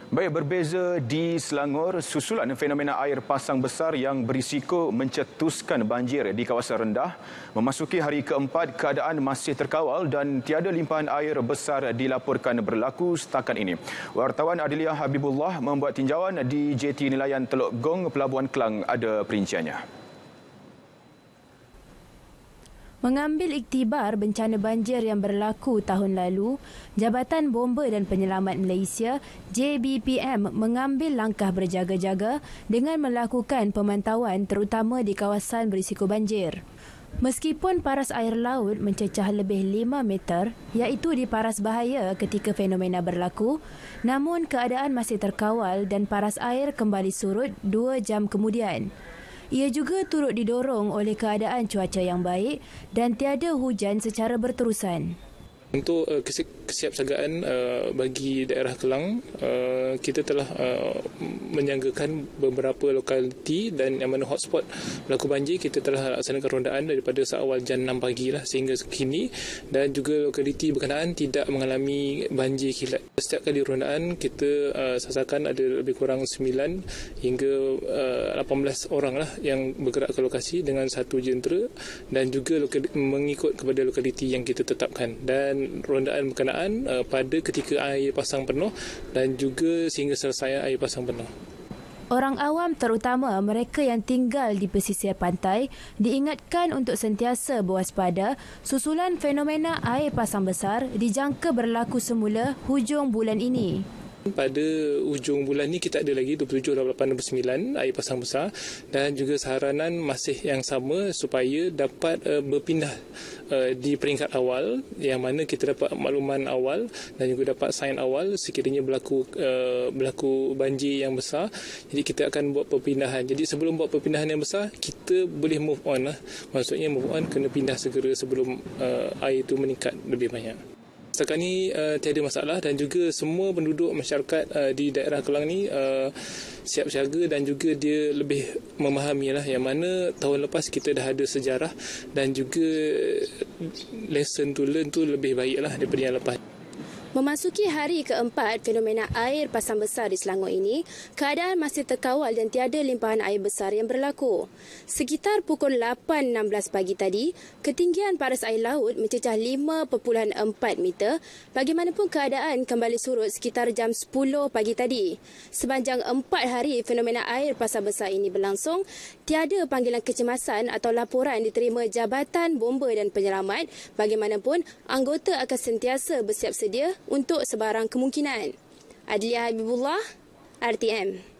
Baik, berbeza di Selangor, susulan fenomena air pasang besar yang berisiko mencetuskan banjir di kawasan rendah. Memasuki hari keempat, keadaan masih terkawal dan tiada limpahan air besar dilaporkan berlaku setakat ini. Wartawan Adilia Habibullah membuat tinjauan di JT Nelayan Teluk Gong, Pelabuhan Kelang. Ada perinciannya. Mengambil iktibar bencana banjir yang berlaku tahun lalu, Jabatan Bomba dan Penyelamat Malaysia JBPM mengambil langkah berjaga-jaga dengan melakukan pemantauan terutama di kawasan berisiko banjir. Meskipun paras air laut mencecah lebih 5 meter, iaitu di paras bahaya ketika fenomena berlaku, namun keadaan masih terkawal dan paras air kembali surut 2 jam kemudian. Ia juga turut didorong oleh keadaan cuaca yang baik dan tiada hujan secara berterusan. Untuk kesiapsiagaan bagi daerah Kelang, kita telah menjangkakan beberapa lokaliti dan yang mana hotspot berlaku banjir, kita telah laksanakan rondaan daripada seawal jam 6 pagi sehingga kini, dan juga lokaliti berkenaan tidak mengalami banjir kilat. Setiap kali rondaan kita sasarkan ada lebih kurang 9 hingga 18 orang yang bergerak ke lokasi dengan satu jentera dan juga mengikut kepada lokaliti yang kita tetapkan, dan rondaan berkenaan pada ketika air pasang penuh dan juga sehingga selesai air pasang penuh. Orang awam terutama mereka yang tinggal di pesisir pantai diingatkan untuk sentiasa berwaspada susulan fenomena air pasang besar dijangka berlaku semula hujung bulan ini. Pada hujung bulan ni kita ada lagi 27, 28, 29 air pasang besar, dan juga saranan masih yang sama supaya dapat berpindah di peringkat awal, yang mana kita dapat makluman awal dan juga dapat sign awal sekiranya berlaku banjir yang besar. Jadi kita akan buat perpindahan. Jadi sebelum buat perpindahan yang besar, kita boleh move on Maksudnya move on kena pindah segera sebelum air itu meningkat lebih banyak. Setakat ni tiada masalah, dan juga semua penduduk masyarakat di daerah Kelang ni siap siaga dan juga dia lebih memahami yang mana tahun lepas kita dah ada sejarah dan juga lesson to learn tu lebih baiklah daripada yang lepas. Memasuki hari keempat fenomena air pasang besar di Selangor ini, keadaan masih terkawal dan tiada limpahan air besar yang berlaku. Sekitar pukul 8.16 pagi tadi, ketinggian paras air laut mencecah 5.4 meter. Bagaimanapun keadaan kembali surut sekitar jam 10 pagi tadi. Sepanjang 4 hari fenomena air pasang besar ini berlangsung, tiada panggilan kecemasan atau laporan diterima Jabatan Bomba dan Penyelamat. Bagaimanapun, anggota akan sentiasa bersiap sedia untuk sebarang kemungkinan. Adilia Habibullah, RTM.